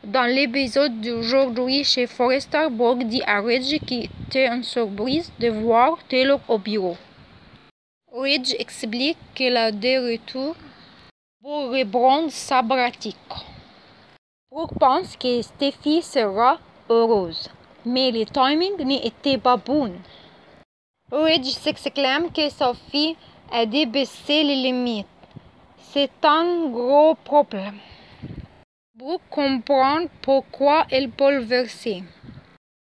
Dans l'épisode d'aujourd'hui chez Forrester, Brooke dit à Ridge qu'il était une surprise de voir Taylor au bureau. Ridge explique qu'elle a de retour pour reprendre sa pratique. Brooke pense que Steffi sera heureuse, mais le timing n'était pas bon. Ridge s'exclame que Sophie a dépassé les limites. C'est un gros problème. Brooke comprend pourquoi elle bouleversée.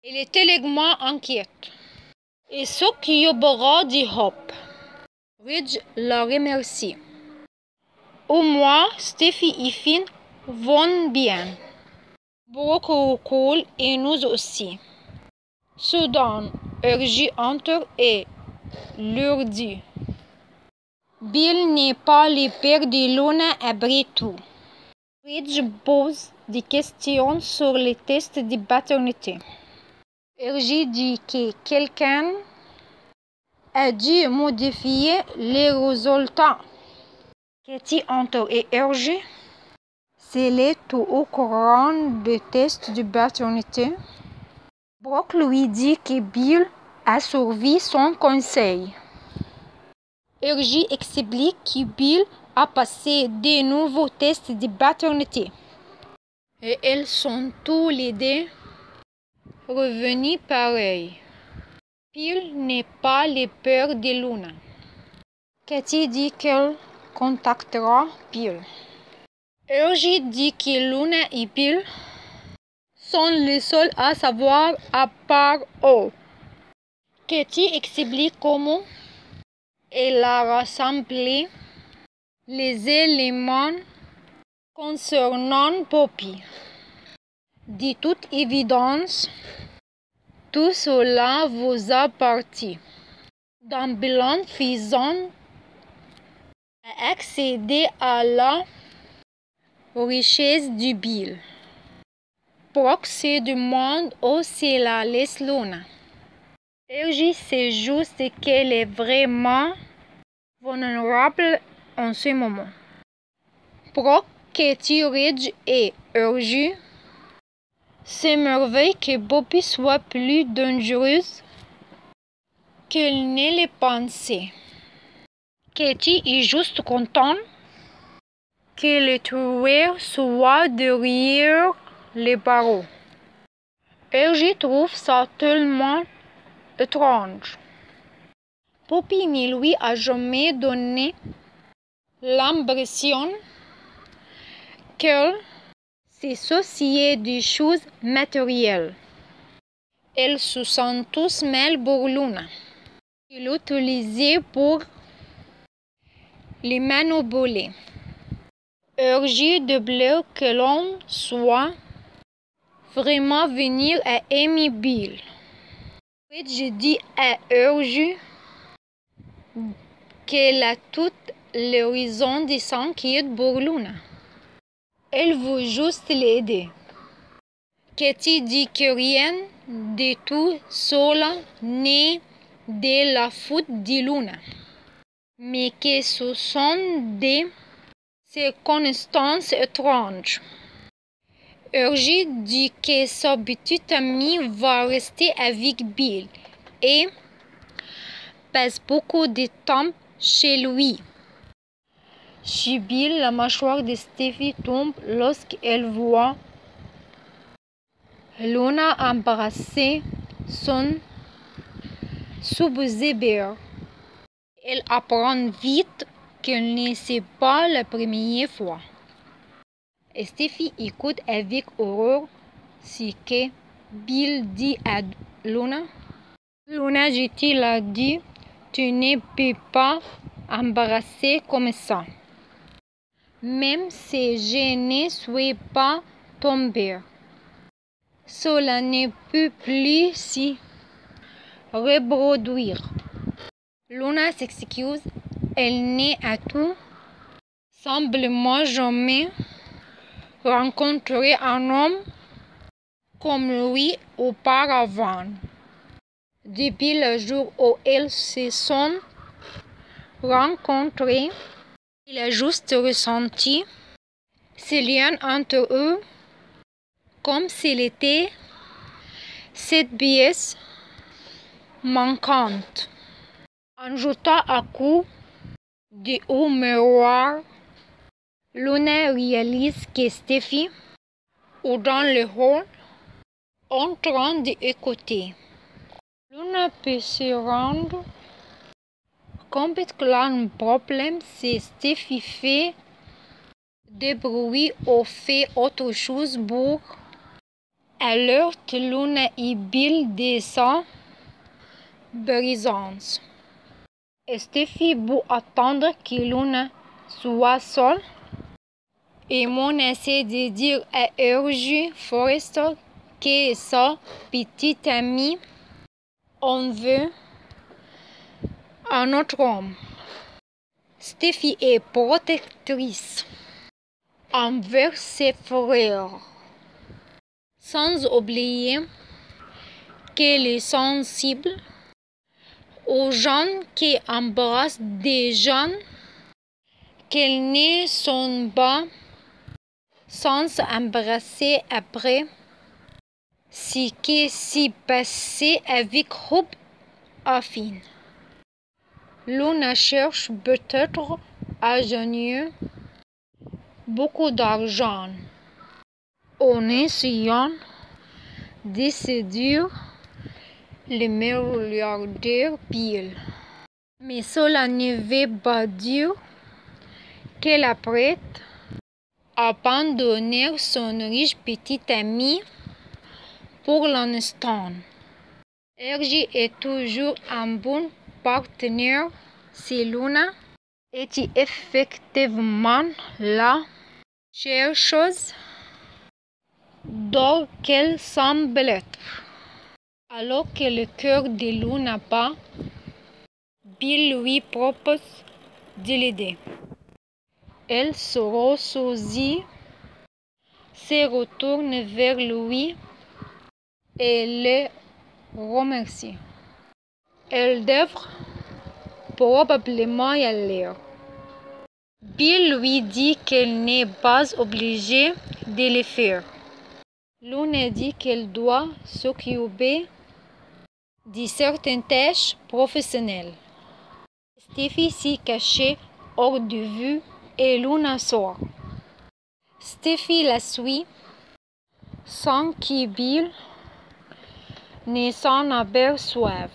Elle est tellement inquiète. Et ce qui y aura du hope. Ridge la remercie. Au moins, Steffi et Finn vont bien. Brooke recoule et nous aussi. Soudain, Reggie entre et leur dit: Bill n'est pas le père de Luna après tout. Ridge pose des questions sur les tests de paternité. Reggie dit que quelqu'un a dû modifier les résultats. Katie entre et Reggie. S'il est tout au courant des tests de paternité, Brooke lui dit que Bill a suivi son conseil. Reggie explique que Bill a passé de nouveaux tests de paternité. Et elles sont tous les deux revenus pareils. Bill n'est pas le père de Luna. Katie dit qu'elle contactera Bill. Reggie dit que Luna et Bill sont les seuls à savoir à part eux. Katie explique comment elle a rassemblé les éléments concernant Poppy. De toute évidence, tout cela vous appartient. Dans bilan faisant à accéder à la richesse du Bill. Brooke se demande où c'est la laisse Luna. Reggie sait juste qu'elle est vraiment vulnérable en ce moment. Brooke, Katie, Ridge et Reggie s'émerveillent que Poppy soit plus dangereuse qu'elle ne le pensait. Katie est juste contente que le tueur soit derrière les barreaux. Reggie trouve ça tellement étrange. Poppy ne lui a jamais donné l'impression qu'elle se souciait des choses matérielles. Elle se sent tous mal pour Luna. Elle l'utilisait pour les manipuler. Reggie double que l'on soit vraiment venir à Amy Bill. Ridge dit à Reggie qu'elle a toute les raisons de s'inquiéter pour Luna. Elle veut juste l'aider. Katie dit que rien de tout cela n'est de la faute de Luna, mais que ce sont des circonstances étranges. Reggie dit que sa petite amie va rester avec Bill et passe beaucoup de temps chez lui. Chez Bill, la mâchoire de Steffi tombe lorsqu'elle voit Luna embrasser son sous-bébé. Elle apprend vite qu'elle ne sait pas la première fois. Steffi écoute avec horreur ce que Bill dit à Luna. Luna, je te l'ai dit, tu ne peux pas embrasser comme ça. Même si je ne suis pas ton père, cela ne peut plus s'y reproduire. Luna s'excuse, elle n'est à tout simplement jamais rencontré un homme comme lui auparavant. Depuis le jour où ils se sont rencontrés, il a juste ressenti ce lien entre eux comme s'il était cette pièce manquante. En jetant un coup d'œil au miroir, Luna réalise que Steffi est dans le hall en train d'écouter. Luna peut se rendre compte que le problème c'est Steffi fait des bruits ou fait autre chose pour alerte Luna et Bill de sa présence. Steffi veut attendre que Luna soit seule et Mon essaie de dire à Hergé Forrester que sa petite amie en veut un autre homme. Steffi est protectrice envers ses frères, sans oublier qu'elle est sensible aux gens qui embrassent des gens qu'elles ne sont pas sans embrasser après ce qui s'est passé avec Hope Affin. Luna cherche peut-être à gagner beaucoup d'argent en essayant de séduire le milliardaire Bill. Mais cela ne veut pas dire qu'elle est prête à abandonner son riche petit ami pour l'instant. Hergé est toujours un bon partenaire si Luna est effectivement la chercheuse d'or qu'elle semble être. Alors que le cœur de Luna bat, Bill lui propose de l'aider. Elle se ressaisit, se retourne vers lui et le remercie. Elle devrait probablement y aller. Bill lui dit qu'elle n'est pas obligée de le faire. Luna dit qu'elle doit s'occuper de certaines tâches professionnelles. Steffi s'est cachée hors de vue et Luna sort. Steffi la suit sans que Bill ne s'en aperçoive.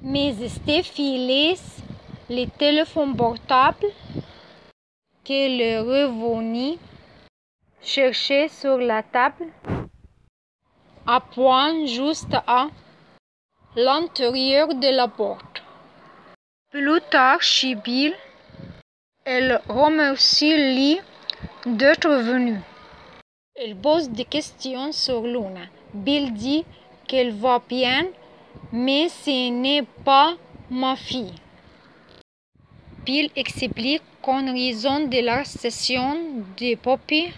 Mais Steffi laisse le téléphone portable qu'elle est revenue chercher sur la table, à point juste à l'intérieur de la porte. Plus tard chez Bill, elle remercie lui d'être venu. Elle pose des questions sur Luna. Bill dit qu'elle va bien, mais ce n'est pas ma fille. Bill explique qu'en raison de l'arrestation de Poppy,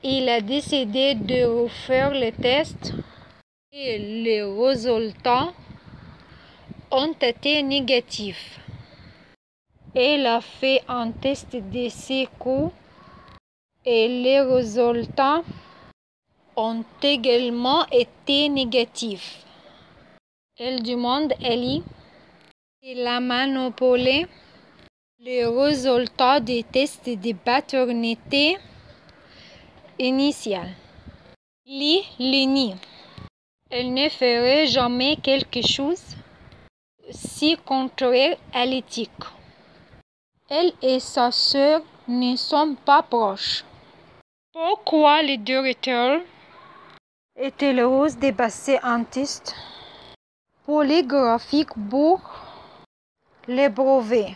il a décidé de refaire le test et les résultats ont été négatifs. Elle a fait un test de secours et les résultats ont également été négatifs. Elle demande à Ellie s'il a manipulé les résultats des tests de paternité initiale. Ellie le nie. Elle ne ferait jamais quelque chose si contraire à l'éthique. Elle et sa sœur ne sont pas proches. Pourquoi le directeur est-il heureuse de passer un test polygraphique pour les brevets?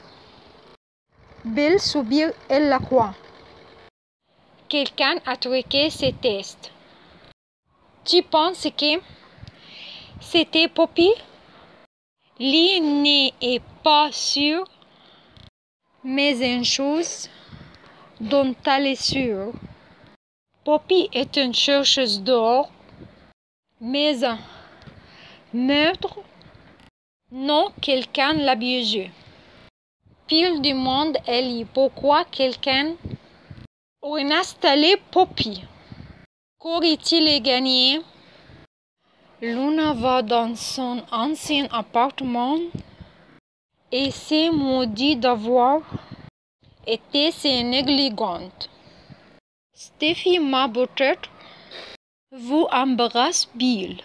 Bill subir, elle la croit. Quelqu'un a truqué ce test. Tu penses que c'était Poppy? Lee n'est pas sûr, mais une chose dont elle est sûre. Poppy est une chercheuse d'or, mais un meurtre, non, quelqu'un l'a piégée. Bill demande à Ellie pourquoi quelqu'un aurait installé Poppy. Qu'aurait-il gagné? Luna va dans son ancien appartement et c'est maudit d'avoir été si négligente. Steffi m'a peut-être vous embrasse Bill.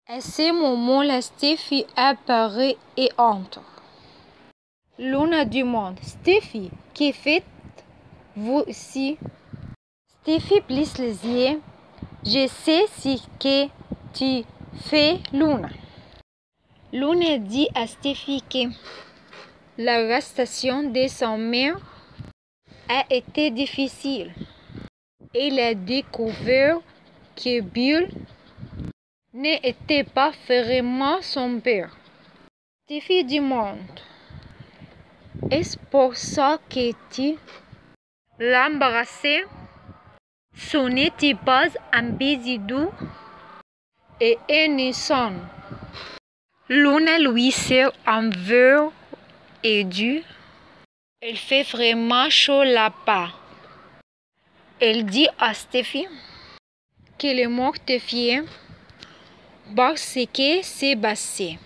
À ce moment, la Steffi apparaît et entre. Luna demande, Steffi, que faites-vous ici? Steffi plisse les yeux. Je sais ce que tu fais, Luna. Luna dit à Steffi que l'arrestation de son mère a été difficile. Elle a découvert que Bill n'était pas vraiment son père. Steffi demande, est-ce pour ça que tu l'embrassais? Ce n'était pas un baiser doux et innocent. Luna lui sert un verre et dit, il fait vraiment chaud là-bas. Elle dit à Steffi qu'elle est mortifiée parce que c'est passé.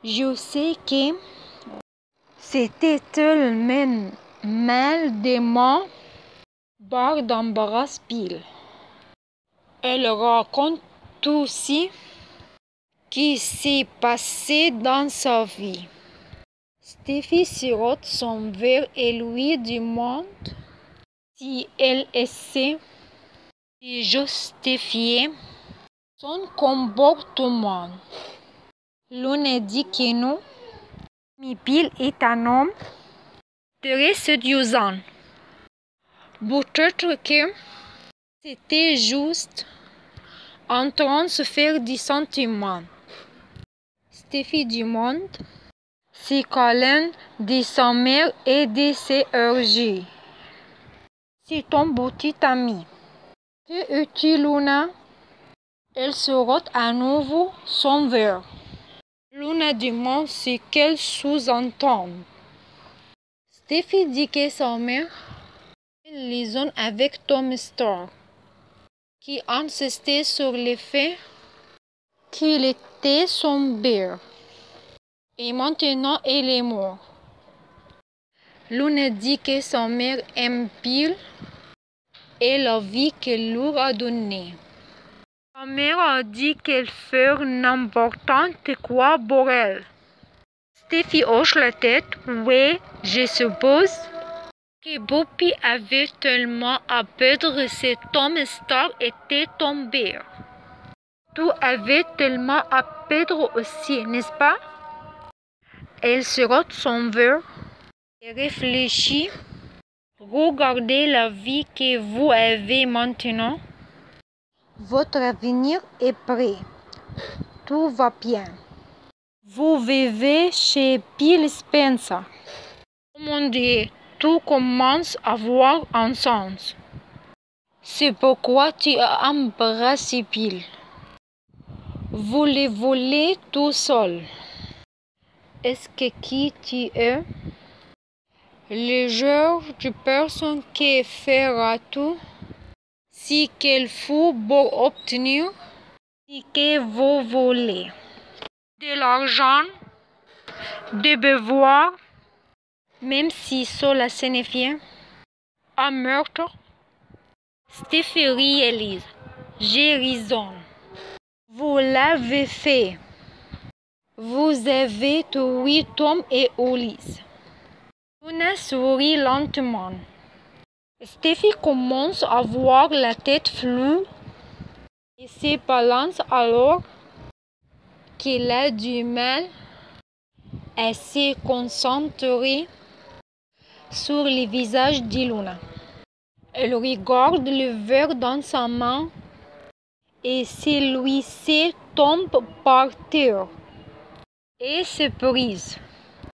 Je sais que c'était tellement mal de mon bord d'embarras Bill. Elle raconte aussi ce qui s'est passé dans sa vie. Steffi sirote son verre et lui demande si elle essaie de justifier son comportement. Luna dit que non, mais Bill est un homme très séduisant. Peut-être que c'était juste un transfert de sentiments. Steffi demande si câlin de sa mère et de ses orgies. C'est ton petit ami. Que es-tu, Luna? Elle sirote à nouveau son verre. Luna demande ce qu'elle sous-entend. Steffi dit que sa mère a une liaison avec Tom Starr, qui insistait sur le fait qu'il était son père. Et maintenant, elle est morte. Luna dit que sa mère aime Bill et la vie qu'elle lui a donnée. Sa mère a dit qu'elle ferait n'importe quoi pour elle. Steffi hoche la tête. Oui, je suppose que Bobby avait tellement à perdre si Tom Starr était ton père. Tu avais tellement à perdre aussi, n'est-ce pas? Elle sirote son verre et réfléchit. Regardez la vie que vous avez maintenant. Votre avenir est prêt. Tout va bien. Vous vivez chez Bill Spencer. Mon Dieu, tout commence à avoir un sens. C'est pourquoi tu as embrassé Bill. Vous le voulez tout seul. Est-ce que qui tu es? Le genre de personne qui fera tout ce qu'il faut pour obtenir ce que vous voulez. De l'argent, des pouvoirs, même si cela signifie un meurtre. Steffi réalise, j'ai raison. Vous l'avez fait. Vous avez tué Tom et Ulysse. Luna sourit lentement. Steffi commence à avoir la tête floue et se balance alors qu'elle a du mal à se concentrer sur le visage de Luna. Elle regarde le verre dans sa main et celui-ci tombe par terre et se brise.